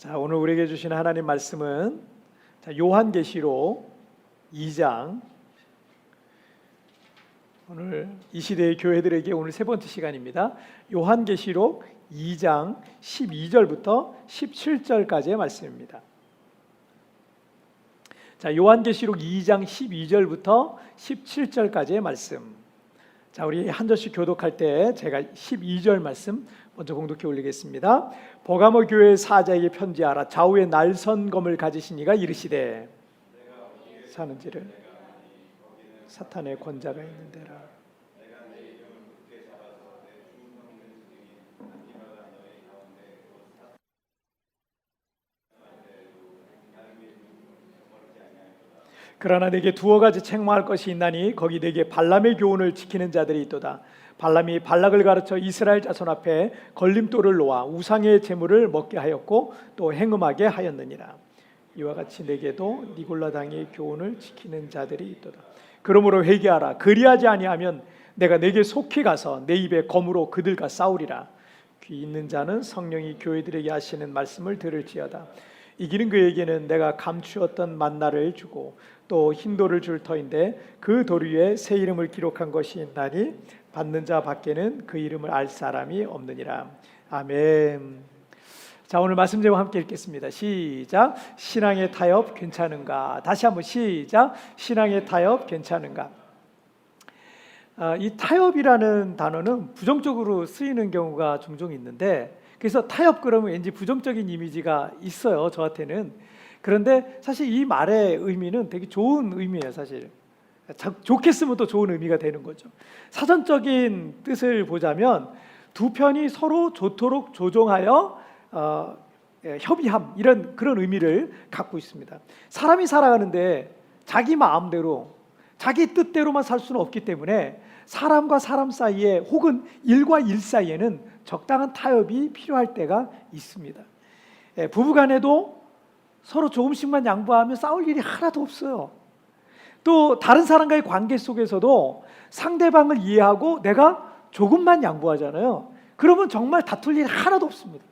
자, 오늘 우리에게 주신 하나님 말씀은 요한계시록 2장. 오늘 이 시대의 교회들에게 오늘 세 번째 시간입니다. 요한계시록 2장 12절부터 17절까지의 말씀입니다. 자, 요한계시록 2장 12절부터 17절까지의 말씀. 자, 우리 한 절씩 교독할 때 제가 12절 말씀 먼저 공독해 올리겠습니다. 버가모 교회 사자에게 편지하라. 좌우에 날선 검을 가지신 이가 이르시되 사는지를 사탄의 권자가 있는 데라. 그러나 내게 두어 가지 책망할 것이 있나니 거기 내게 발람의 교훈을 지키는 자들이 있도다. 발람이 발락을 가르쳐 이스라엘 자손 앞에 걸림돌을 놓아 우상의 제물을 먹게 하였고 또 행음하게 하였느니라. 이와 같이 내게도 니골라당의 교훈을 지키는 자들이 있도다. 그러므로 회개하라. 그리하지 아니하면 내가 내게 속히 가서 내 입에 검으로 그들과 싸우리라. 귀 있는 자는 성령이 교회들에게 하시는 말씀을 들을지어다. 이기는 그에게는 내가 감추었던 만나를 주고 또 흰돌을 줄 터인데 그 돌 위에 새 이름을 기록한 것이 있나니 받는 자 밖에는 그 이름을 알 사람이 없느니라. 아멘. 자, 오늘 말씀 제목 함께 읽겠습니다. 시작. 신앙의 타협 괜찮은가? 다시 한번 시작. 신앙의 타협 괜찮은가? 이 타협이라는 단어는 부정적으로 쓰이는 경우가 종종 있는데, 그래서 타협 그러면 왠지 부정적인 이미지가 있어요, 저한테는. 그런데 사실 이 말의 의미는 되게 좋은 의미예요. 사실 좋게 쓰면 또 좋은 의미가 되는 거죠. 사전적인 뜻을 보자면 두 편이 서로 좋도록 조종하여 협의함, 이런 그런 의미를 갖고 있습니다. 사람이 살아가는데 자기 마음대로 자기 뜻대로만 살 수는 없기 때문에 사람과 사람 사이에 혹은 일과 일 사이에는 적당한 타협이 필요할 때가 있습니다. 부부간에도 서로 조금씩만 양보하면 싸울 일이 하나도 없어요. 또 다른 사람과의 관계 속에서도 상대방을 이해하고 내가 조금만 양보하잖아요. 그러면 정말 다툴 일이 하나도 없습니다.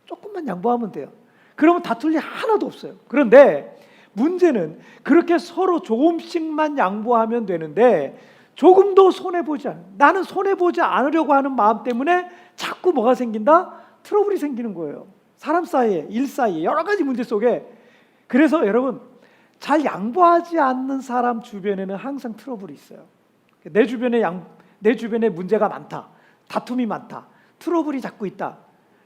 조금만 양보하면 돼요. 그러면 다툴 일이 하나도 없어요. 그런데 문제는 그렇게 서로 조금씩만 양보하면 되는데 조금도 손해보지 않아요. 나는 손해보지 않으려고 하는 마음 때문에 자꾸 뭐가 생긴다? 트러블이 생기는 거예요. 사람 사이에, 일 사이에, 여러 가지 문제 속에. 그래서 여러분, 잘 양보하지 않는 사람 주변에는 항상 트러블이 있어요. 내 주변에 문제가 많다, 다툼이 많다, 트러블이 자꾸 있다.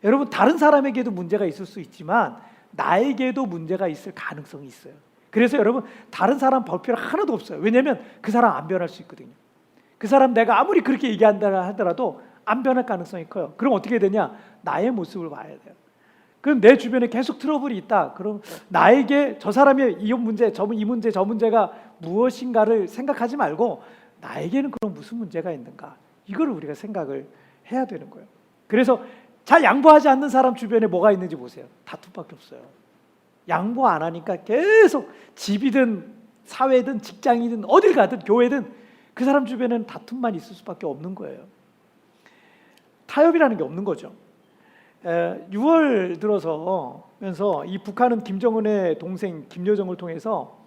여러분, 다른 사람에게도 문제가 있을 수 있지만 나에게도 문제가 있을 가능성이 있어요. 그래서 여러분, 다른 사람 볼 필요 하나도 없어요. 왜냐하면 그 사람 안 변할 수 있거든요. 그 사람 내가 아무리 그렇게 얘기한다 하더라도 안 변할 가능성이 커요. 그럼 어떻게 되냐? 나의 모습을 봐야 돼요. 그럼 내 주변에 계속 트러블이 있다. 그럼 나에게 저 사람의 이 문제, 저 문제가 무엇인가를 생각하지 말고 나에게는 그럼 무슨 문제가 있는가? 이걸 우리가 생각을 해야 되는 거예요. 그래서 잘 양보하지 않는 사람 주변에 뭐가 있는지 보세요. 다툼밖에 없어요. 양보 안 하니까 계속 집이든 사회든 직장이든 어딜 가든 교회든 그 사람 주변에는 다툼만 있을 수밖에 없는 거예요. 타협이라는 게 없는 거죠. 6월 들어서면서 이 북한은 김정은의 동생 김여정을 통해서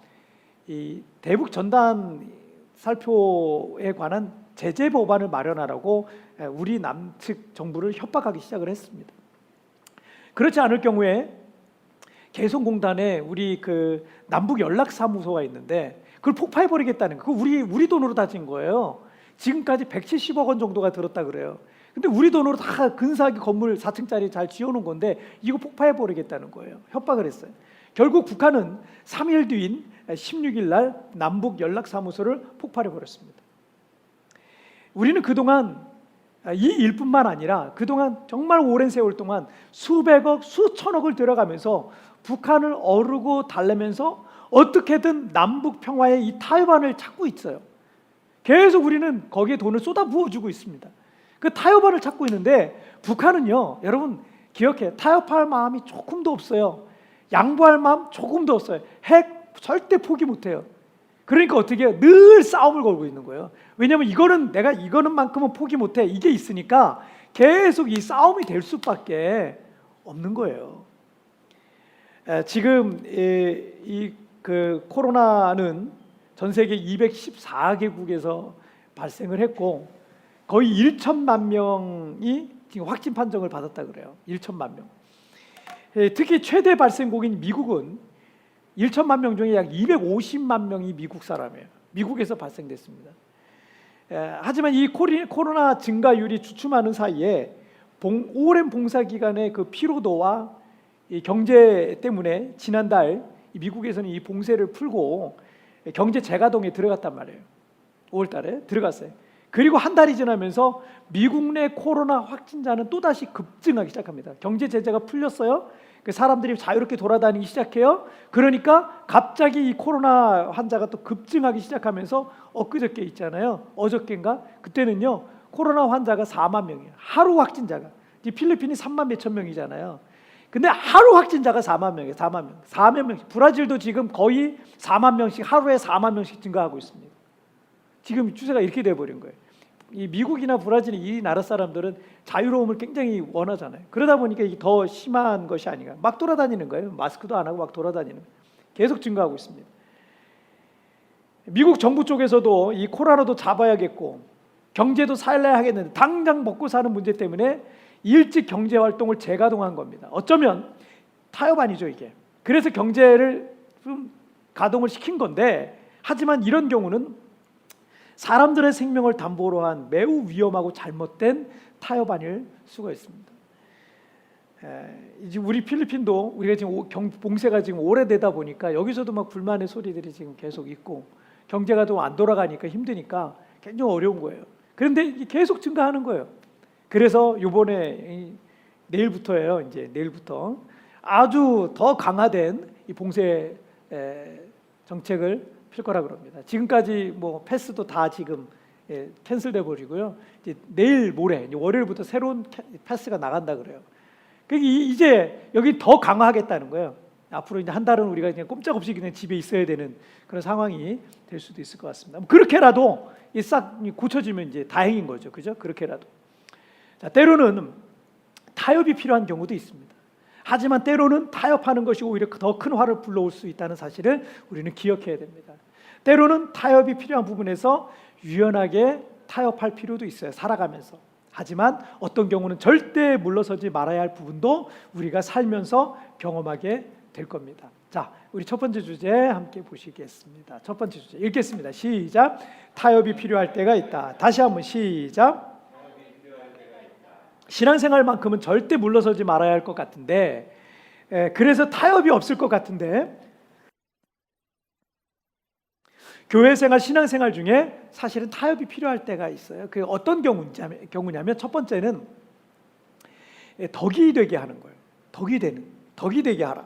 이 대북 전단 살포에 관한 제재 법안을 마련하라고 우리 남측 정부를 협박하기 시작을 했습니다. 그렇지 않을 경우에 개성공단에 우리 그 남북 연락사무소가 있는데 그걸 폭파해 버리겠다는 거. 우리 돈으로 다진 거예요. 지금까지 170억 원 정도가 들었다 그래요. 근데 우리 돈으로 다 근사하게 건물 4층짜리 잘 지어놓은 건데 이거 폭파해 버리겠다는 거예요. 협박을 했어요. 결국 북한은 3일 뒤인 16일 날 남북 연락사무소를 폭발해 버렸습니다. 우리는 그동안 이 일뿐만 아니라 그동안 정말 오랜 세월 동안 수백억, 수천억을 들여가면서 북한을 어르고 달래면서 어떻게든 남북 평화의 이 타협안을 찾고 있어요. 계속 우리는 거기에 돈을 쏟아 부어주고 있습니다. 그 타협안을 찾고 있는데 북한은요, 여러분 기억해, 타협할 마음이 조금도 없어요. 양보할 마음 조금도 없어요. 핵 절대 포기 못해요. 그러니까 어떻게 해요? 늘 싸움을 걸고 있는 거예요. 왜냐하면 내가 이거는만큼은 포기 못해, 이게 있으니까 계속 이 싸움이 될 수밖에 없는 거예요. 지금 그 코로나는 전 세계 214개국에서 발생을 했고 거의 1천만 명이 지금 확진 판정을 받았다 그래요. 1천만 명. 특히 최대 발생국인 미국은 1천만 명 중에 약 250만 명이 미국 사람이에요. 미국에서 발생됐습니다. 하지만 이 코로나 증가율이 주춤하는 사이에 오랜 봉사 기간의 그 피로도와 이 경제 때문에 지난달 미국에서는 이 봉쇄를 풀고 경제 재가동에 들어갔단 말이에요. 5월달에 들어갔어요. 그리고 한 달이 지나면서 미국 내 코로나 확진자는 또다시 급증하기 시작합니다. 경제 제재가 풀렸어요. 그 사람들이 자유롭게 돌아다니기 시작해요. 그러니까 갑자기 이 코로나 환자가 또 급증하기 시작하면서 엊그저께 있잖아요. 어저께인가? 그때는요. 코로나 환자가 4만 명이에요. 하루 확진자가. 필리핀이 3만 몇천 명이잖아요. 근데 하루 확진자가 4만 명이에요. 4만 명씩. 브라질도 지금 거의 4만 명씩 하루에 4만 명씩 증가하고 있습니다. 지금 추세가 이렇게 돼버린 거예요. 이 미국이나 브라질 이 나라 사람들은 자유로움을 굉장히 원하잖아요. 그러다 보니까 이게 더 심한 것이 아닌가. 막 돌아다니는 거예요. 마스크도 안 하고 막 돌아다니는 거예요. 계속 증가하고 있습니다. 미국 정부 쪽에서도 이 코로나도 잡아야겠고 경제도 살려야 하겠는데 당장 먹고 사는 문제 때문에 일찍 경제 활동을 재가동한 겁니다. 어쩌면 타협안이죠 이게. 그래서 경제를 좀 가동을 시킨 건데 하지만 이런 경우는 사람들의 생명을 담보로 한 매우 위험하고 잘못된 타협안일 수가 있습니다. 이제 우리 필리핀도 우리가 지금 봉쇄가 지금 오래되다 보니까 여기서도 막 불만의 소리들이 지금 계속 있고 경제가 좀 안 돌아가니까 힘드니까 굉장히 어려운 거예요. 그런데 계속 증가하는 거예요. 그래서 이번에 내일부터예요. 이제 내일부터 아주 더 강화된 이 봉쇄 정책을 필 거라 그럽니다. 지금까지 뭐 패스도 다 지금 캔슬돼 버리고요. 이제 내일 모레 이제 월요일부터 새로운 패스가 나간다 그래요. 그러니까 이제 여기 더 강화하겠다는 거예요. 앞으로 이제 한 달은 우리가 그냥 꼼짝없이 그냥 집에 있어야 되는 그런 상황이 될 수도 있을 것 같습니다. 그렇게라도 이 싹 고쳐지면 이제 다행인 거죠, 그죠? 그렇게라도. 자, 때로는 타협이 필요한 경우도 있습니다. 하지만 때로는 타협하는 것이 오히려 더 큰 화를 불러올 수 있다는 사실을 우리는 기억해야 됩니다. 때로는 타협이 필요한 부분에서 유연하게 타협할 필요도 있어요. 살아가면서. 하지만 어떤 경우는 절대 물러서지 말아야 할 부분도 우리가 살면서 경험하게 될 겁니다. 자, 우리 첫 번째 주제 함께 보시겠습니다. 첫 번째 주제 읽겠습니다. 시작. 타협이 필요할 때가 있다. 다시 한번 시작. 신앙생활만큼은 절대 물러서지 말아야 할 것 같은데 그래서 타협이 없을 것 같은데 교회생활, 신앙생활 중에 사실은 타협이 필요할 때가 있어요. 그 어떤 경우냐면 첫 번째는 덕이 되게 하는 거예요. 덕이 되게 하라.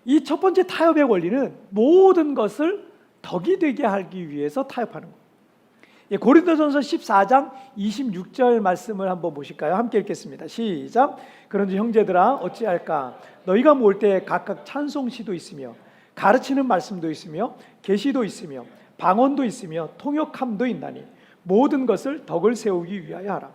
이 첫 번째 타협의 원리는 모든 것을 덕이 되게 하기 위해서 타협하는 거예요. 고린도전서 14장 26절 말씀을 한번 보실까요? 함께 읽겠습니다. 시작. 그런지 형제들아 어찌할까? 너희가 모을 때 각각 찬송시도 있으며 가르치는 말씀도 있으며 계시도 있으며 방언도 있으며 통역함도 있나니 모든 것을 덕을 세우기 위하여 하라.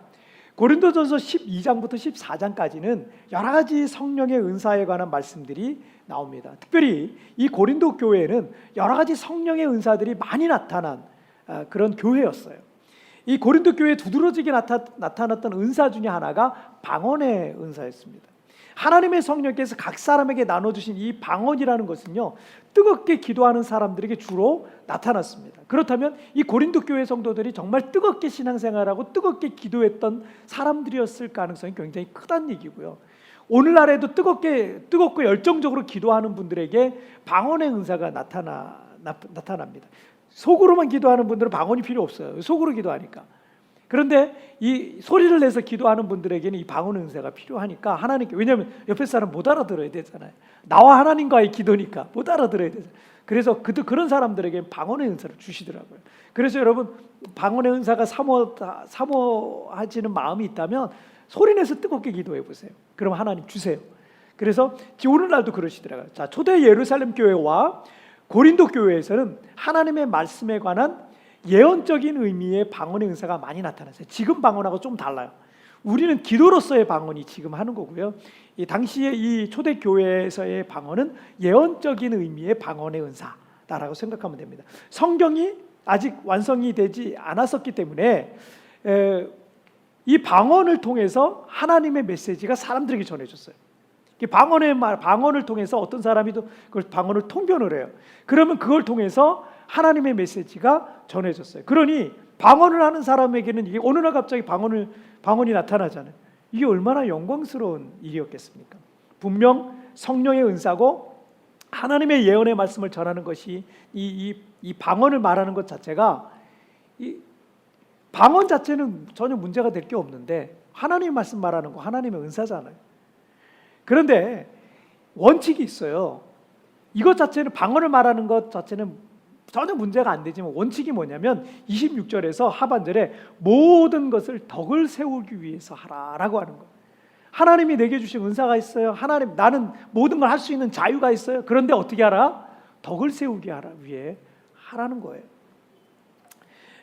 고린도전서 12장부터 14장까지는 여러 가지 성령의 은사에 관한 말씀들이 나옵니다. 특별히 이 고린도 교회에는 여러 가지 성령의 은사들이 많이 나타난 그런 교회였어요. 이 고린도 교회에 두드러지게 나타났던 은사 중에 하나가 방언의 은사였습니다. 하나님의 성령께서 각 사람에게 나눠주신 이 방언이라는 것은요, 뜨겁게 기도하는 사람들에게 주로 나타났습니다. 그렇다면 이 고린도 교회 성도들이 정말 뜨겁게 신앙생활하고 뜨겁게 기도했던 사람들이었을 가능성이 굉장히 크다는 얘기고요. 오늘날에도 뜨겁고 열정적으로 기도하는 분들에게 방언의 은사가 나타납니다. 속으로만 기도하는 분들은 방언이 필요 없어요. 속으로 기도하니까. 그런데 이 소리를 내서 기도하는 분들에게는 이 방언 은사가 필요하니까 하나님께, 왜냐하면 옆에 사람 못 알아들어야 되잖아요. 나와 하나님과의 기도니까 못 알아들어야 되잖아요. 그래서 그런 사람들에게 방언의 은사를 주시더라고요. 그래서 여러분 방언의 은사가 사모하시는 마음이 있다면 소리내서 뜨겁게 기도해 보세요. 그럼 하나님 주세요. 그래서 오늘날도 그러시더라고요. 자, 초대 예루살렘 교회와 고린도 교회에서는 하나님의 말씀에 관한 예언적인 의미의 방언의 은사가 많이 나타났어요. 지금 방언하고 좀 달라요. 우리는 기도로서의 방언이 지금 하는 거고요. 이 당시에 이 초대교회에서의 방언은 예언적인 의미의 방언의 은사라고 생각하면 됩니다. 성경이 아직 완성이 되지 않았었기 때문에 이 방언을 통해서 하나님의 메시지가 사람들에게 전해졌어요. 방언을 통해서 어떤 사람이 그걸 방언을 통변을 해요. 그러면 그걸 통해서 하나님의 메시지가 전해졌어요. 그러니 방언을 하는 사람에게는 이게 어느 날 갑자기 방언이 나타나잖아요. 이게 얼마나 영광스러운 일이었겠습니까? 분명 성령의 은사고 하나님의 예언의 말씀을 전하는 것이 이 방언을 말하는 것 자체가, 이 방언 자체는 전혀 문제가 될 게 없는데 하나님의 말씀 말하는 거 하나님의 은사잖아요. 그런데 원칙이 있어요. 이것 자체는, 방언을 말하는 것 자체는 전혀 문제가 안 되지만 원칙이 뭐냐면 26절에서 하반절에 모든 것을 덕을 세우기 위해서 하라라고 하는 거예요. 하나님이 내게 주신 은사가 있어요. 나는 모든 걸 할 수 있는 자유가 있어요. 그런데 어떻게 하라? 덕을 세우기 위해 하라는 거예요.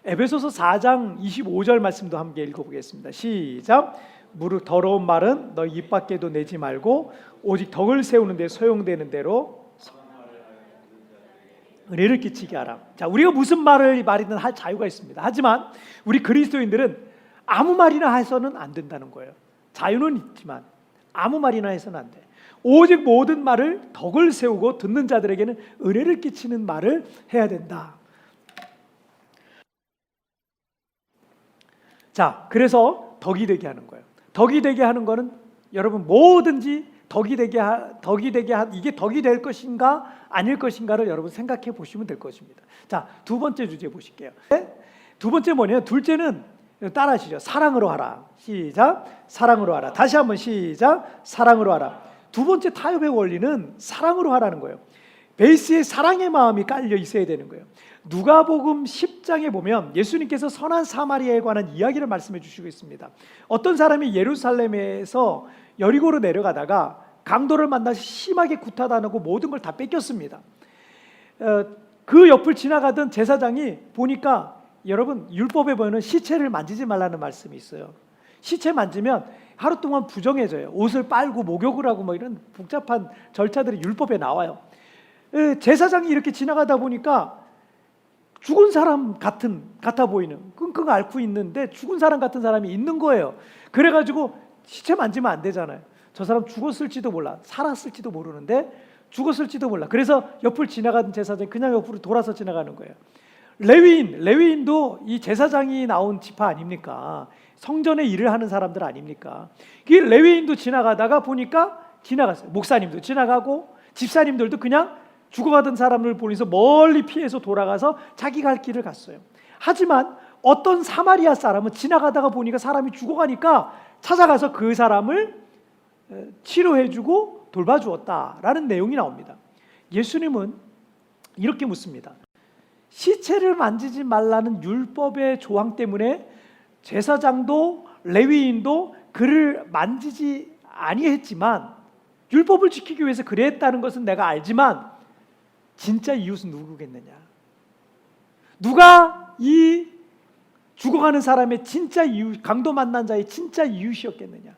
에베소서 4장 25절 말씀도 함께 읽어보겠습니다. 시작. 무릇 더러운 말은 너 입 밖에도 내지 말고 오직 덕을 세우는 데 소용되는 대로 은혜를 끼치게 하라. 자, 우리가 무슨 말이든 할 자유가 있습니다. 하지만 우리 그리스도인들은 아무 말이나 해서는 안 된다는 거예요. 자유는 있지만 아무 말이나 해서는 안 돼. 오직 모든 말을 덕을 세우고 듣는 자들에게는 은혜를 끼치는 말을 해야 된다. 자, 그래서 덕이 되게 하는 거예요. 덕이 되게 하는 거는 여러분 뭐든지 이게 덕이 될 것인가 아닐 것인가를 여러분 생각해 보시면 될 것입니다. 자, 두 번째 주제 보실게요. 두 번째 뭐냐면, 둘째는 따라하시죠. 사랑으로 하라. 시작. 사랑으로 하라. 다시 한번 시작. 사랑으로 하라. 두 번째 타협의 원리는 사랑으로 하라는 거예요. 베이스에 사랑의 마음이 깔려 있어야 되는 거예요. 누가복음 10장에 보면 예수님께서 선한 사마리아에 관한 이야기를 말씀해 주시고 있습니다. 어떤 사람이 예루살렘에서 여리고로 내려가다가 강도를 만나서 심하게 구타당하고 모든 걸 다 뺏겼습니다. 그 옆을 지나가던 제사장이 보니까, 여러분 율법에 보면 시체를 만지지 말라는 말씀이 있어요. 시체 만지면 하루 동안 부정해져요. 옷을 빨고 목욕을 하고 뭐 이런 복잡한 절차들이 율법에 나와요. 제사장이 이렇게 지나가다 보니까 죽은 사람 같아 보이는, 끙끙 앓고 있는데 죽은 사람 같은 사람이 있는 거예요. 그래가지고 시체 만지면 안 되잖아요. 저 사람 죽었을지도 몰라, 살았을지도 모르는데 죽었을지도 몰라. 그래서 옆을 지나가던 제사장이 그냥 옆으로 돌아서 지나가는 거예요. 레위인도 이 제사장이 나온 지파 아닙니까? 성전의 일을 하는 사람들 아닙니까? 그 레위인도 지나가다가 보니까 지나갔어요. 목사님도 지나가고 집사님들도 그냥 죽어가던 사람을 보면서 멀리 피해서 돌아가서 자기 갈 길을 갔어요. 하지만 어떤 사마리아 사람은 지나가다가 보니까 사람이 죽어가니까 찾아가서 그 사람을 치료해주고 돌봐주었다라는 내용이 나옵니다. 예수님은 이렇게 묻습니다. 시체를 만지지 말라는 율법의 조항 때문에 제사장도 레위인도 그를 만지지 아니했지만, 율법을 지키기 위해서 그랬다는 것은 내가 알지만 진짜 이웃은 누구겠느냐? 누가 이 죽어가는 사람의 진짜 이웃, 강도 만난 자의 진짜 이웃이었겠느냐?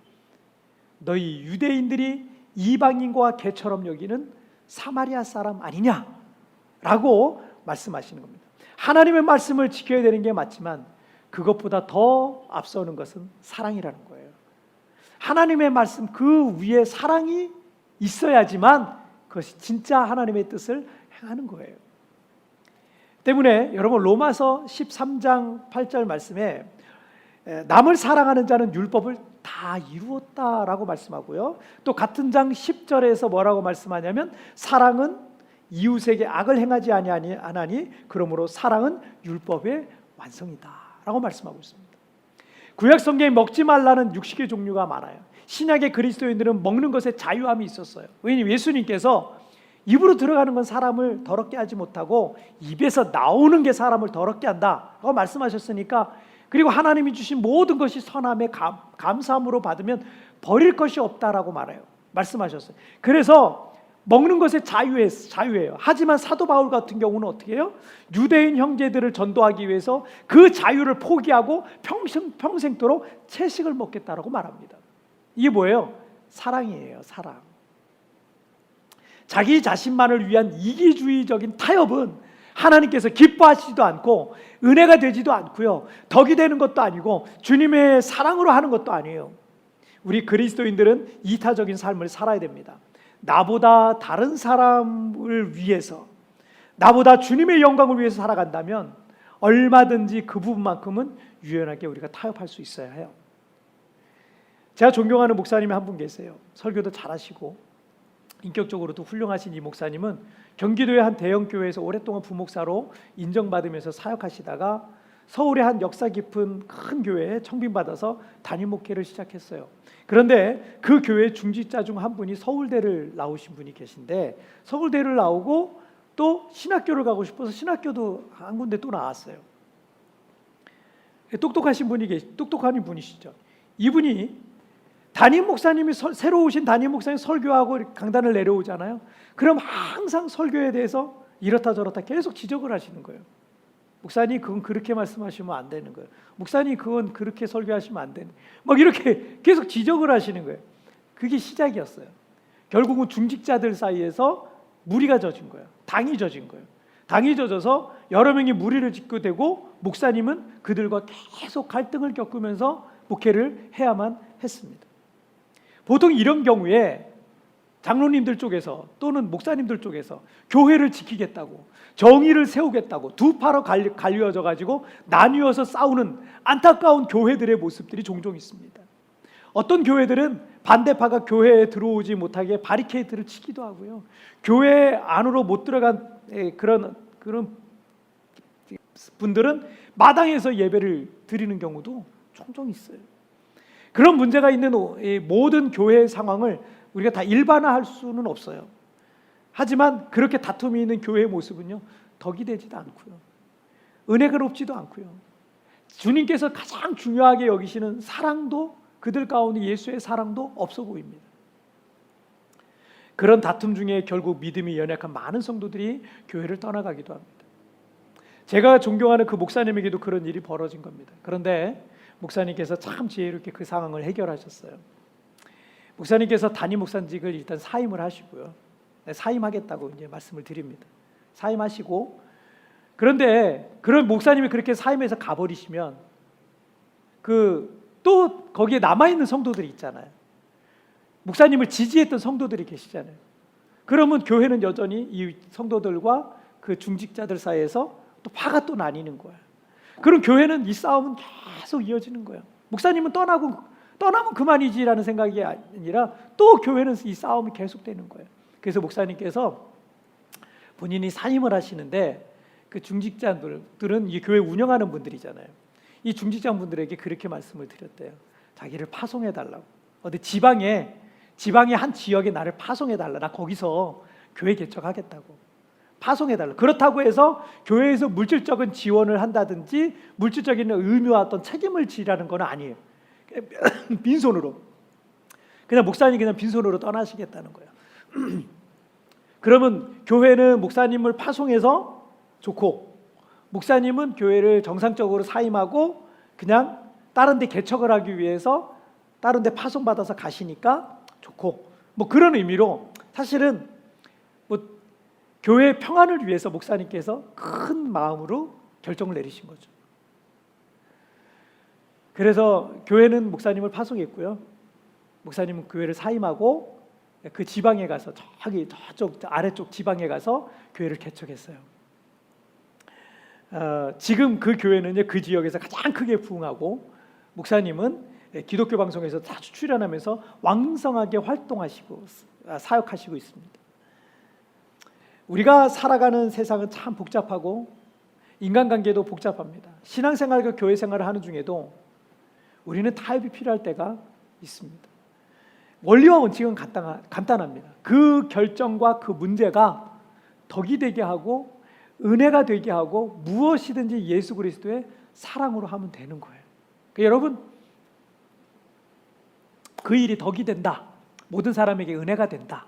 너희 유대인들이 이방인과 개처럼 여기는 사마리아 사람 아니냐라고 말씀하시는 겁니다. 하나님의 말씀을 지켜야 되는 게 맞지만 그것보다 더 앞서는 것은 사랑이라는 거예요. 하나님의 말씀 그 위에 사랑이 있어야지만 그것이 진짜 하나님의 뜻을 행하는 거예요. 때문에 여러분 로마서 13장 8절 말씀에 남을 사랑하는 자는 율법을 다 이루었다라고 말씀하고요. 또 같은 장 10절에서 뭐라고 말씀하냐면, 사랑은 이웃에게 악을 행하지 아니하니 그러므로 사랑은 율법의 완성이다라고 말씀하고 있습니다. 구약 성경에 먹지 말라는 육식의 종류가 많아요. 신약의 그리스도인들은 먹는 것에 자유함이 있었어요. 왜냐하면 예수님께서 입으로 들어가는 건 사람을 더럽게 하지 못하고 입에서 나오는 게 사람을 더럽게 한다라고 말씀하셨으니까, 그리고 하나님이 주신 모든 것이 선함에 감사함으로 받으면 버릴 것이 없다라고 말해요. 말씀하셨어요. 그래서 먹는 것에 자유예요. 하지만 사도 바울 같은 경우는 어떻게 해요? 유대인 형제들을 전도하기 위해서 그 자유를 포기하고 평생토록 채식을 먹겠다라고 말합니다. 이게 뭐예요? 사랑이에요. 사랑. 자기 자신만을 위한 이기주의적인 타협은 하나님께서 기뻐하시지도 않고 은혜가 되지도 않고요, 덕이 되는 것도 아니고 주님의 사랑으로 하는 것도 아니에요. 우리 그리스도인들은 이타적인 삶을 살아야 됩니다. 나보다 다른 사람을 위해서, 나보다 주님의 영광을 위해서 살아간다면 얼마든지 그 부분만큼은 유연하게 우리가 타협할 수 있어야 해요. 제가 존경하는 목사님이 한 분 계세요. 설교도 잘하시고 인격적으로도 훌륭하신 이 목사님은 경기도의 한 대형 교회에서 오랫동안 부목사로 인정받으면서 사역하시다가 서울의 한 역사 깊은 큰 교회에 청빙받아서 담임 목회를 시작했어요. 그런데 그 교회 중직자 중 한 분이 서울대를 나오신 분이 계신데, 서울대를 나오고 또 신학교를 가고 싶어서 신학교도 한 군데 또 나왔어요. 똑똑한 분이시죠. 이분이 담임 목사님이 새로 오신 담임 목사님 설교하고 강단을 내려오잖아요. 그럼 항상 설교에 대해서 이렇다 저렇다 계속 지적을 하시는 거예요. 목사님 그건 그렇게 말씀하시면 안 되는 거예요. 목사님 그건 그렇게 설교하시면 안 되는, 막 이렇게 계속 지적을 하시는 거예요. 그게 시작이었어요. 결국은 중직자들 사이에서 무리가 젖은 거예요. 당이 젖은 거예요. 당이 젖어서 여러 명이 무리를 짓게 되고 목사님은 그들과 계속 갈등을 겪으면서 목회를 해야만 했습니다. 보통 이런 경우에 장로님들 쪽에서 또는 목사님들 쪽에서 교회를 지키겠다고, 정의를 세우겠다고 두 파로 갈려져 가지고 나뉘어서 싸우는 안타까운 교회들의 모습들이 종종 있습니다. 어떤 교회들은 반대파가 교회에 들어오지 못하게 바리케이트를 치기도 하고요, 교회 안으로 못 들어간 그런 분들은 마당에서 예배를 드리는 경우도 종종 있어요. 그런 문제가 있는 모든 교회의 상황을 우리가 다 일반화할 수는 없어요. 하지만 그렇게 다툼이 있는 교회의 모습은요, 덕이 되지도 않고요, 은혜가 높지도 않고요, 주님께서 가장 중요하게 여기시는 사랑도, 그들 가운데 예수의 사랑도 없어 보입니다. 그런 다툼 중에 결국 믿음이 연약한 많은 성도들이 교회를 떠나가기도 합니다. 제가 존경하는 그 목사님에게도 그런 일이 벌어진 겁니다. 그런데 목사님께서 참 지혜롭게 그 상황을 해결하셨어요. 목사님께서 담임 목사직을 일단 사임을 하시고요, 사임하겠다고 이제 말씀을 드립니다. 사임하시고, 그런데 그런 목사님이 그렇게 사임해서 가버리시면 또 거기에 남아 있는 성도들이 있잖아요. 목사님을 지지했던 성도들이 계시잖아요. 그러면 교회는 여전히 이 성도들과 그 중직자들 사이에서 또 파가 또 나뉘는 거예요. 그럼 교회는 이 싸움은 계속 이어지는 거예요. 목사님은 떠나면 그만이지라는 생각이 아니라 또 교회는 이 싸움이 계속되는 거예요. 그래서 목사님께서 본인이 사임을 하시는데 그 중직자들은 이 교회 운영하는 분들이잖아요. 이 중직자분들에게 그렇게 말씀을 드렸대요. 자기를 파송해달라고. 어디 지방의 한 지역에 나를 파송해달라. 나 거기서 교회 개척하겠다고. 파송해달라. 그렇다고 해서 교회에서 물질적인 지원을 한다든지 물질적인 의무와 어떤 책임을 지라는 건 아니에요. 빈손으로. 그냥 목사님이 그냥 빈손으로 떠나시겠다는 거예요. 그러면 교회는 목사님을 파송해서 좋고, 목사님은 교회를 정상적으로 사임하고 그냥 다른 데 개척을 하기 위해서 다른 데 파송받아서 가시니까 좋고, 뭐 그런 의미로 사실은 교회의 평안을 위해서 목사님께서 큰 마음으로 결정을 내리신 거죠. 그래서 교회는 목사님을 파송했고요, 목사님은 교회를 사임하고 그 지방에 가서 저쪽 아래쪽 지방에 가서 교회를 개척했어요. 지금 그 교회는 그 지역에서 가장 크게 부흥하고, 목사님은 기독교 방송에서 자주 출연하면서 왕성하게 활동하시고 사역하시고 있습니다. 우리가 살아가는 세상은 참 복잡하고 인간관계도 복잡합니다. 신앙생활과 교회생활을 하는 중에도 우리는 타협이 필요할 때가 있습니다. 원리와 원칙은 간단합니다. 그 결정과 그 문제가 덕이 되게 하고 은혜가 되게 하고 무엇이든지 예수 그리스도의 사랑으로 하면 되는 거예요. 그러니까 여러분, 그 일이 덕이 된다, 모든 사람에게 은혜가 된다,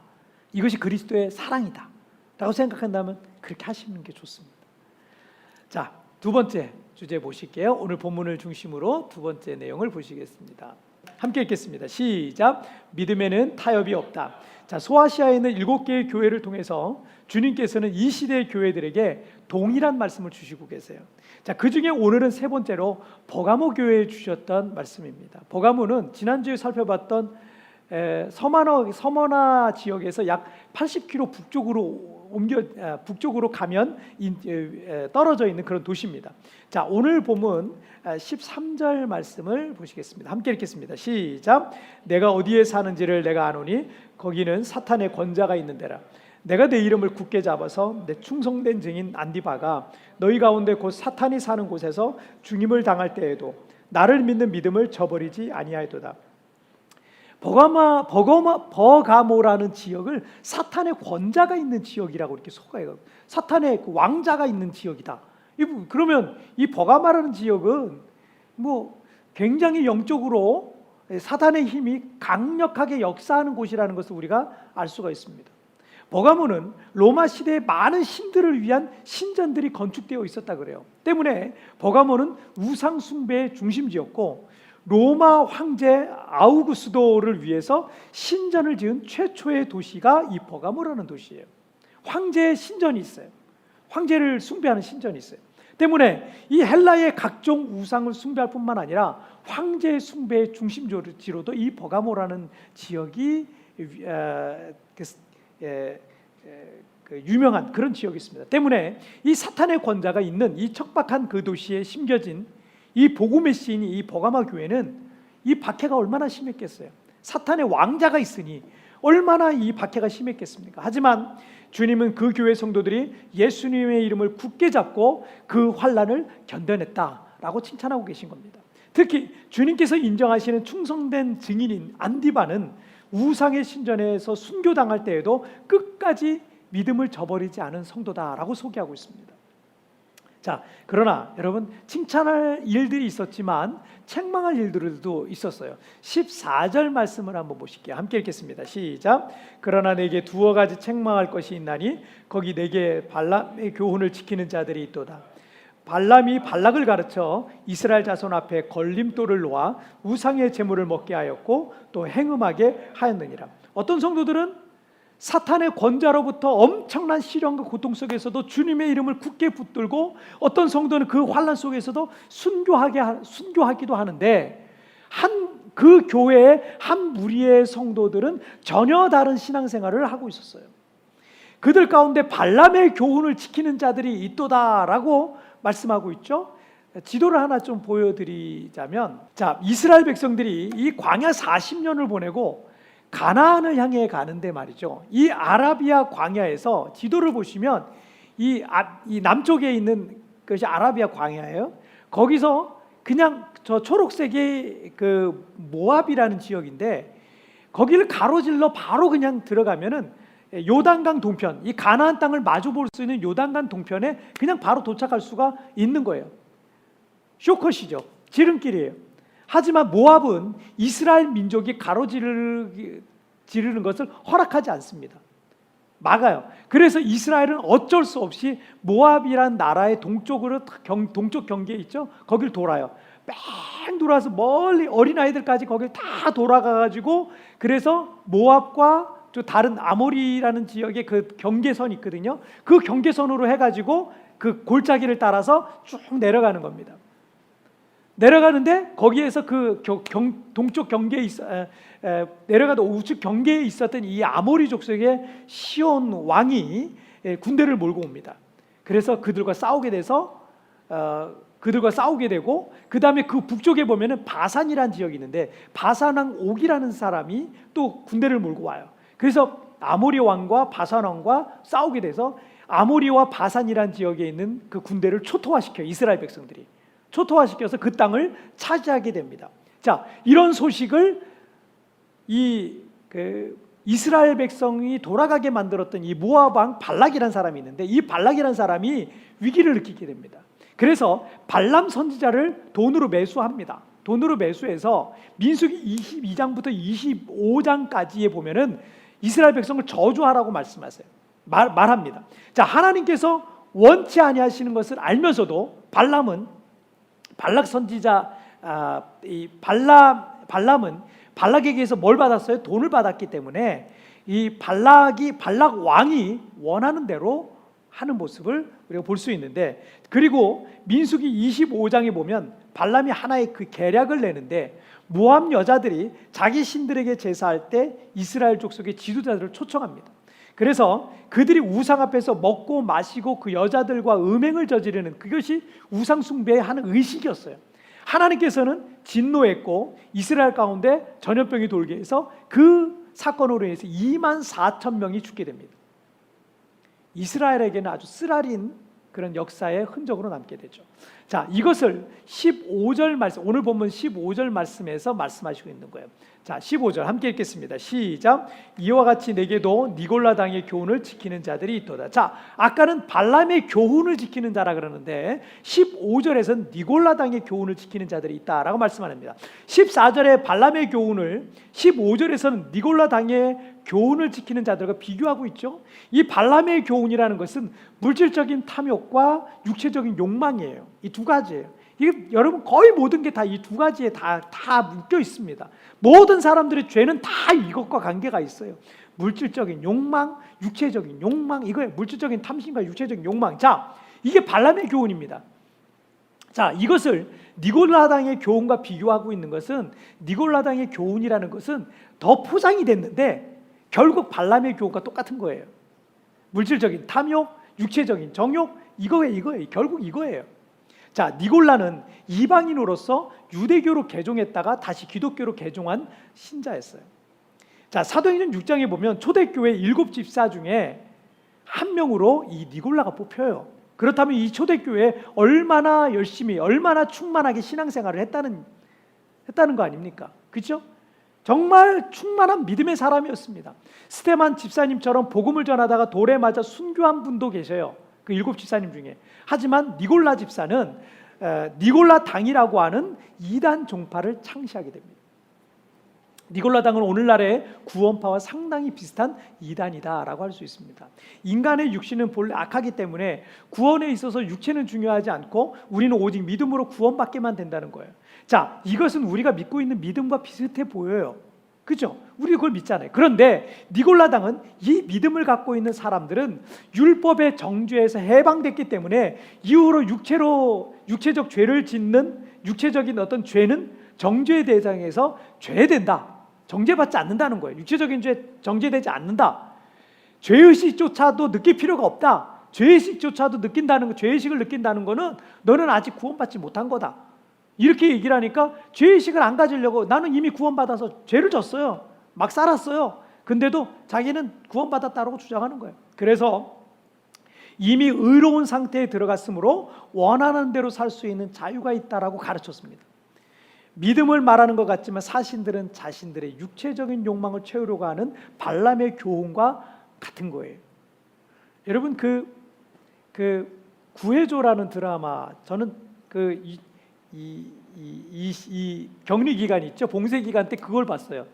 이것이 그리스도의 사랑이다 라고 생각한다면 그렇게 하시는 게 좋습니다. 자, 두 번째 주제 보실게요. 오늘 본문을 중심으로 두 번째 내용을 보시겠습니다. 함께 읽겠습니다. 시작. 믿음에는 타협이 없다. 자, 소아시아에 있는 7개의 교회를 통해서 주님께서는 이 시대의 교회들에게 동일한 말씀을 주시고 계세요. 자, 그 중에 오늘은 세 번째로 버가모 교회에 주셨던 말씀입니다. 버가모는 지난주에 살펴봤던 서머나 지역에서 약 80km 북쪽으로 가면 떨어져 있는 그런 도시입니다. 자, 오늘 본문 13절 말씀을 보시겠습니다. 함께 읽겠습니다. 시작. 내가 어디에 사는지를 내가 아노니 거기는 사탄의 권자가 있는 데라. 내가 내 이름을 굳게 잡아서 내 충성된 증인 안디바가 너희 가운데 곧 사탄이 사는 곳에서 죽임을 당할 때에도 나를 믿는 믿음을 저버리지 아니하였도다. 버가모라는 지역을 사탄의 권자가 있는 지역이라고 이렇게 소개해요. 사탄의 그 왕자가 있는 지역이다. 그러면 이 버가모라는 지역은 뭐 굉장히 영적으로 사탄의 힘이 강력하게 역사하는 곳이라는 것을 우리가 알 수가 있습니다. 버가모는 로마 시대의 많은 신들을 위한 신전들이 건축되어 있었다 그래요. 때문에 버가모는 우상 숭배의 중심지였고 로마 황제 아우구스도를 위해서 신전을 지은 최초의 도시가 이 버가모라는 도시예요. 황제의 신전이 있어요. 황제를 숭배하는 신전이 있어요. 때문에 이 헬라의 각종 우상을 숭배할 뿐만 아니라 황제의 숭배의 중심지로도 이 버가모라는 지역이 유명한 그런 지역이 있습니다. 때문에 이 사탄의 권자가 있는 이 척박한 그 도시에 심겨진 이 복음의 시인이 이 버가모 교회는 이 박해가 얼마나 심했겠어요. 사탄의 왕자가 있으니 얼마나 이 박해가 심했겠습니까? 하지만 주님은 그 교회 성도들이 예수님의 이름을 굳게 잡고 그 환난을 견뎌냈다라고 칭찬하고 계신 겁니다. 특히 주님께서 인정하시는 충성된 증인인 안디바는 우상의 신전에서 순교당할 때에도 끝까지 믿음을 저버리지 않은 성도다라고 소개하고 있습니다. 자, 그러나 여러분 칭찬할 일들이 있었지만 책망할 일들도 있었어요. 14절 말씀을 한번 보실게요. 함께 읽겠습니다. 시작. 그러나 내게 두어 가지 책망할 것이 있나니 거기 내게 발람의 교훈을 지키는 자들이 있도다. 발람이 발락을 가르쳐 이스라엘 자손 앞에 걸림돌을 놓아 우상의 제물을 먹게 하였고 또 행음하게 하였느니라. 어떤 성도들은 사탄의 권자로부터 엄청난 시련과 고통 속에서도 주님의 이름을 굳게 붙들고 어떤 성도는 그 환난 속에서도 순교하기도 하는데 그 교회의 한 무리의 성도들은 전혀 다른 신앙생활을 하고 있었어요. 그들 가운데 발람의 교훈을 지키는 자들이 있도다라고 말씀하고 있죠. 지도를 하나 좀 보여드리자면, 자, 이스라엘 백성들이 이 광야 40년을 보내고 가나안을 향해 가는데 말이죠. 이 아라비아 광야에서 지도를 보시면 이 남쪽에 있는 것이 아라비아 광야예요. 거기서 그냥 저 초록색의 그 모압이라는 지역인데 거기를 가로질러 바로 그냥 들어가면은 요단강 동편, 이 가나안 땅을 마주 볼 수 있는 요단강 동편에 그냥 바로 도착할 수가 있는 거예요. 쇼컷이죠. 지름길이에요. 하지만 모압은 이스라엘 민족이 가로지르는 것을 허락하지 않습니다. 막아요. 그래서 이스라엘은 어쩔 수 없이 모압이란 나라의 동쪽 경계에 있죠. 거길 돌아요. 뺑 돌아서 멀리 어린아이들까지 거길 다 돌아가가지고 그래서 모압과 또 다른 아모리라는 지역에 그 경계선이 있거든요. 그 경계선으로 해가지고 그 골짜기를 따라서 쭉 내려가는 겁니다. 내려가는데 거기에서 그 동쪽 경계에 내려가다 우측 경계에 있었던 이 아모리 족속의 시온 왕이 군대를 몰고 옵니다. 그래서 그들과 싸우게 되고 그 다음에 그 북쪽에 보면은 바산이라는 지역이 있는데 바산 왕 옥이라는 사람이 또 군대를 몰고 와요. 그래서 아모리 왕과 바산 왕과 싸우게 돼서 아모리와 바산이라는 지역에 있는 그 군대를 초토화시켜요. 이스라엘 백성들이 초토화시켜서 그 땅을 차지하게 됩니다. 자, 이런 소식을 이스라엘 백성이 돌아가게 만들었던 이 모압 왕 발락이라는 사람이 있는데 이 발락이라는 사람이 위기를 느끼게 됩니다. 그래서 발람 선지자를 돈으로 매수합니다. 돈으로 매수해서 민수기 22장부터 25장까지에 보면은 이스라엘 백성을 저주하라고 말씀하세요. 말합니다. 자, 하나님께서 원치 아니하시는 것을 알면서도 발람은 발락 선지자 이 발람은 발락에게서 뭘 받았어요? 돈을 받았기 때문에 이 발락 왕이 원하는 대로 하는 모습을 우리가 볼 수 있는데, 그리고 민수기 25장에 보면 발람이 하나의 그 계략을 내는데 모압 여자들이 자기 신들에게 제사할 때 이스라엘 족속의 지도자들을 초청합니다. 그래서 그들이 우상 앞에서 먹고 마시고 그 여자들과 음행을 저지르는, 그것이 우상 숭배의 한 의식이었어요. 하나님께서는 진노했고 이스라엘 가운데 전염병이 돌게 해서 그 사건으로 인해서 24,000명이 죽게 됩니다. 이스라엘에게는 아주 쓰라린 그런 역사의 흔적으로 남게 되죠. 자, 이것을 15절 말씀, 오늘 본문 15절 말씀에서 말씀하시고 있는 거예요. 자, 15절 함께 읽겠습니다. 시작. 이와 같이 내게도 니골라 당의 교훈을 지키는 자들이 있도다. 자, 아까는 발람의 교훈을 지키는 자라 그러는데 15절에서는 니골라 당의 교훈을 지키는 자들이 있다라고 말씀합니다. 14절에 발람의 교훈을, 15절에서는 니골라 당의 교훈을 지키는 자들과 비교하고 있죠. 이 발람의 교훈이라는 것은 물질적인 탐욕과 육체적인 욕망이에요. 이 두 가지예요. 이게 여러분 거의 모든 게 다 이 두 가지에 다 묶여 있습니다. 모든 사람들의 죄는 다 이것과 관계가 있어요. 물질적인 욕망, 육체적인 욕망, 이거예요. 물질적인 탐심과 육체적인 욕망. 자, 이게 발람의 교훈입니다. 자, 이것을 니골라당의 교훈과 비교하고 있는 것은, 니골라당의 교훈이라는 것은 더 포장이 됐는데 결국 발람의 교훈과 똑같은 거예요. 물질적인 탐욕, 육체적인 정욕, 이거예요. 결국 이거예요. 자, 니골라는 이방인으로서 유대교로 개종했다가 다시 기독교로 개종한 신자였어요. 자, 사도행전 6장에 보면 초대교회 7집사 중에 한 명으로 이 니골라가 뽑혀요. 그렇다면 이 초대교회에 얼마나 열심히, 얼마나 충만하게 신앙생활을 했다는 거 아닙니까? 그렇죠? 정말 충만한 믿음의 사람이었습니다. 스테반 집사님처럼 복음을 전하다가 돌에 맞아 순교한 분도 계셔요. 그 7집사님 중에. 하지만 니골라 집사는 니골라 당이라고 하는 이단 종파를 창시하게 됩니다. 니골라 당은 오늘날의 구원파와 상당히 비슷한 이단이다라고 할 수 있습니다. 인간의 육신은 본래 악하기 때문에 구원에 있어서 육체는 중요하지 않고 우리는 오직 믿음으로 구원받게만 된다는 거예요. 자, 이것은 우리가 믿고 있는 믿음과 비슷해 보여요. 그죠? 우리 그걸 믿잖아요. 그런데 니골라 당은 이 믿음을 갖고 있는 사람들은 율법의 정죄에서 해방됐기 때문에 이후로 육체적 죄를 짓는 육체적인 어떤 죄는 정죄의 대상에서 죄된다, 정죄받지 않는다는 거예요. 육체적인 죄 정죄되지 않는다. 죄의식조차도 느낄 필요가 없다. 죄의식조차도 느낀다는 거, 죄의식을 느낀다는 거는 너는 아직 구원받지 못한 거다. 이렇게 얘기를 하니까 죄의식을 안 가지려고, 나는 이미 구원받아서 죄를 졌어요. 막 살았어요. 근데도 자기는 구원받았다고 주장하는 거예요. 그래서 이미 의로운 상태에 들어갔으므로 원하는 대로 살 수 있는 자유가 있다라고 가르쳤습니다. 믿음을 말하는 것 같지만 사신들은 자신들의 육체적인 욕망을 채우려고 하는 발람의 교훈과 같은 거예요. 여러분 그 구해줘라는 드라마, 저는 이 격리 기간 있죠, 봉쇄 기간 때 그걸 봤어요.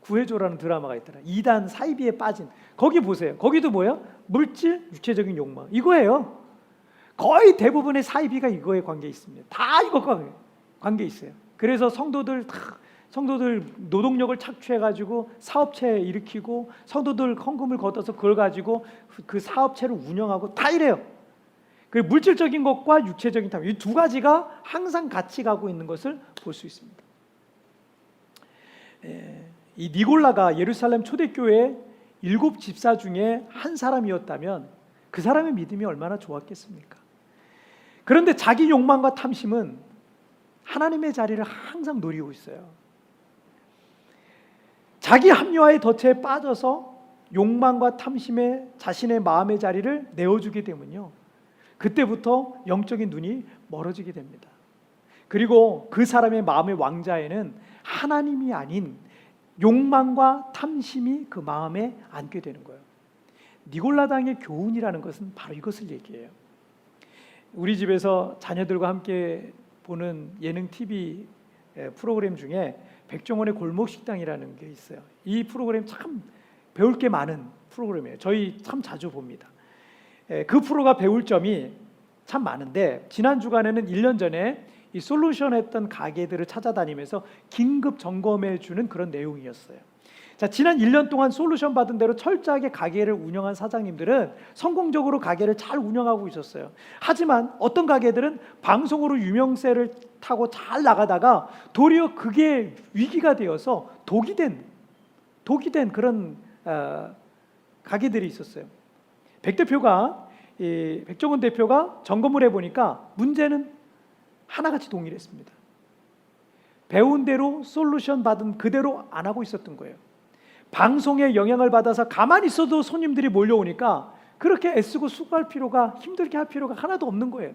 구해줘라는 드라마가 있더라. 이단 사이비에 빠진, 거기 보세요. 거기도 뭐예요? 물질, 육체적인 욕망, 이거예요. 거의 대부분의 사이비가 이거에 관계 있습니다. 다 이것과 관계 있어요. 그래서 성도들 노동력을 착취해가지고 사업체 일으키고, 성도들 헌금을 걷어서 그걸 가지고 그 사업체를 운영하고 다 이래요. 그 물질적인 것과 육체적인 탐욕, 이 두 가지가 항상 같이 가고 있는 것을 볼 수 있습니다. 이 니골라가 예루살렘 초대교회 7집사 중에 한 사람이었다면 그 사람의 믿음이 얼마나 좋았겠습니까? 그런데 자기 욕망과 탐심은 하나님의 자리를 항상 노리고 있어요. 자기 합리화의 덫에 빠져서 욕망과 탐심에 자신의 마음의 자리를 내어주게 되면요, 그때부터 영적인 눈이 멀어지게 됩니다. 그리고 그 사람의 마음의 왕자에는 하나님이 아닌 욕망과 탐심이 그 마음에 앉게 되는 거예요. 니골라당의 교훈이라는 것은 바로 이것을 얘기해요. 우리 집에서 자녀들과 함께 보는 예능 TV 프로그램 중에 백종원의 골목식당이라는 게 있어요. 이 프로그램 참 배울 게 많은 프로그램이에요. 저희 참 자주 봅니다. 그 프로가 배울 점이 참 많은데, 지난 주간에는 1년 전에 이 솔루션 했던 가게들을 찾아다니면서 긴급 점검해 주는 그런 내용이었어요. 자, 지난 1년 동안 솔루션 받은 대로 철저하게 가게를 운영한 사장님들은 성공적으로 가게를 잘 운영하고 있었어요. 하지만 어떤 가게들은 방송으로 유명세를 타고 잘 나가다가 도리어 그게 위기가 되어서 독이 된 그런 가게들이 있었어요. 백종원 대표가 점검을 해보니까 문제는 하나같이 동일했습니다. 배운 대로 솔루션 받은 그대로 안 하고 있었던 거예요. 방송에 영향을 받아서 가만히 있어도 손님들이 몰려오니까 그렇게 애쓰고 수고할 필요가, 힘들게 할 필요가 하나도 없는 거예요.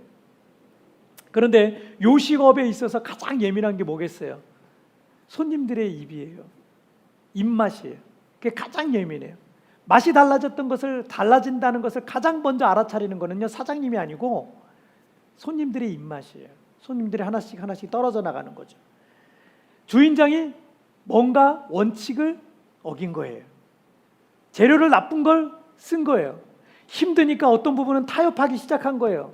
그런데 요식업에 있어서 가장 예민한 게 뭐겠어요? 손님들의 입이에요. 입맛이에요. 그게 가장 예민해요. 맛이 달라진다는 것을 가장 먼저 알아차리는 거는요, 사장님이 아니고 손님들의 입맛이에요. 손님들이 하나씩 떨어져 나가는 거죠. 주인장이 뭔가 원칙을 어긴 거예요. 재료를 나쁜 걸 쓴 거예요. 힘드니까 어떤 부분은 타협하기 시작한 거예요.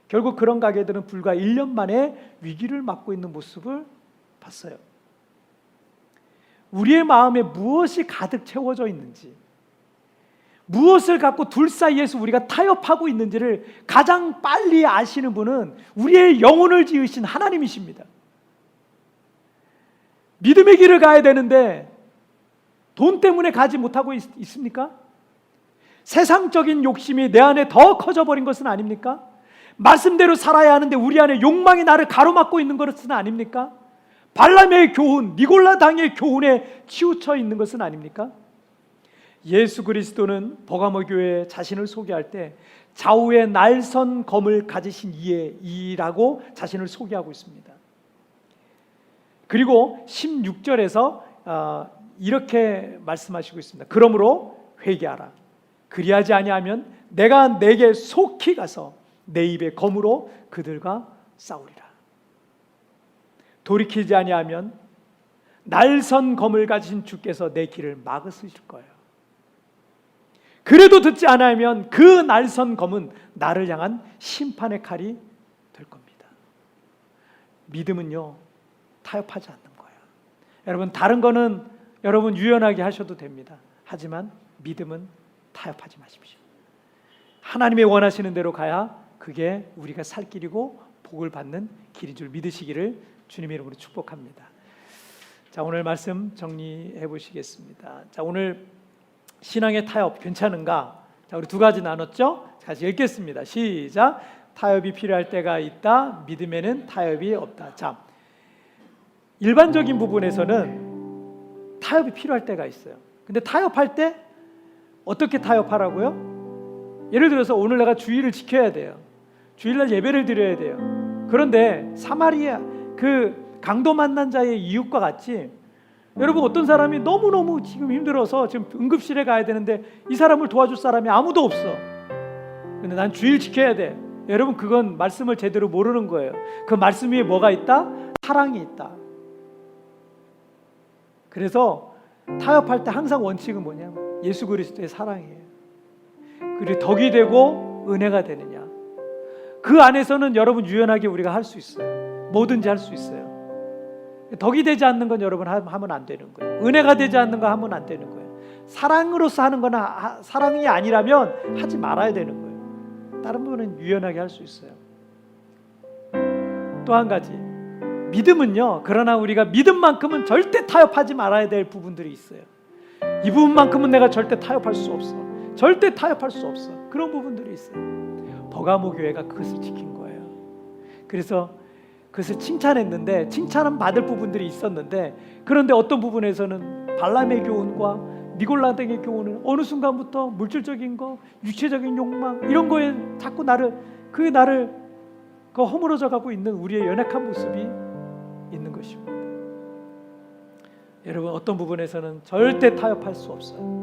결국 그런 가게들은 불과 1년 만에 위기를 맞고 있는 모습을 봤어요. 우리의 마음에 무엇이 가득 채워져 있는지, 무엇을 갖고 둘 사이에서 우리가 타협하고 있는지를 가장 빨리 아시는 분은 우리의 영혼을 지으신 하나님이십니다. 믿음의 길을 가야 되는데 돈 때문에 가지 못하고 있습니까? 세상적인 욕심이 내 안에 더 커져버린 것은 아닙니까? 말씀대로 살아야 하는데 우리 안에 욕망이 나를 가로막고 있는 것은 아닙니까? 발람의 교훈, 니골라 당의 교훈에 치우쳐 있는 것은 아닙니까? 예수 그리스도는 버가모 교회에 자신을 소개할 때 좌우에 날선 검을 가지신 이라고 자신을 소개하고 있습니다. 그리고 16절에서 이렇게 말씀하시고 있습니다. 그러므로 회개하라. 그리하지 아니하면 내가 내게 속히 가서 내 입에 검으로 그들과 싸우리라. 돌이키지 아니하면 날선 검을 가진 주께서 내 길을 막으실 거예요. 그래도 듣지 않으면 그 날선 검은 나를 향한 심판의 칼이 될 겁니다. 믿음은요, 타협하지 않는 거예요. 여러분, 다른 거는 여러분 유연하게 하셔도 됩니다. 하지만 믿음은 타협하지 마십시오. 하나님의 원하시는 대로 가야 그게 우리가 살 길이고 복을 받는 길인 줄 믿으시기를 주님의 이름으로 축복합니다. 자, 오늘 말씀 정리해 보시겠습니다. 자, 오늘 신앙의 타협 괜찮은가? 자, 우리 두 가지 나눴죠? 같이 읽겠습니다. 시작. 타협이 필요할 때가 있다. 믿음에는 타협이 없다. 자, 일반적인 부분에서는 타협이 필요할 때가 있어요. 근데 타협할 때 어떻게 타협하라고요? 예를 들어서 오늘 내가 주일을 지켜야 돼요. 주일날 예배를 드려야 돼요. 그런데 사마리아 그 강도 만난 자의 이웃과 같이 여러분, 어떤 사람이 너무너무 지금 힘들어서 지금 응급실에 가야 되는데 이 사람을 도와줄 사람이 아무도 없어. 근데 난 주일 지켜야 돼. 여러분, 그건 말씀을 제대로 모르는 거예요. 그 말씀 위에 뭐가 있다? 사랑이 있다. 그래서 타협할 때 항상 원칙은 뭐냐면 예수 그리스도의 사랑이에요. 그리고 덕이 되고 은혜가 되느냐, 그 안에서는 여러분 유연하게 우리가 할 수 있어요. 뭐든지 할 수 있어요. 덕이 되지 않는 건 여러분 하면 안 되는 거예요. 은혜가 되지 않는 거 하면 안 되는 거예요. 사랑으로서 하는 거나 사랑이 아니라면 하지 말아야 되는 거예요. 다른 부분은 유연하게 할 수 있어요. 또 한 가지, 믿음은요, 그러나 우리가 믿음만큼은 절대 타협하지 말아야 될 부분들이 있어요. 이 부분만큼은 내가 절대 타협할 수 없어. 절대 타협할 수 없어. 그런 부분들이 있어요. 버가모 교회가 그것을 지킨 거예요. 그래서 그것을 칭찬했는데, 칭찬은 받을 부분들이 있었는데, 그런데 어떤 부분에서는 발람의 교훈과 니골라 등의 교훈은 어느 순간부터 물질적인 거, 육체적인 욕망 이런 거에 자꾸 나를 허물어져 가고 있는 우리의 연약한 모습이 있는 것입니다. 여러분, 어떤 부분에서는 절대 타협할 수 없어요.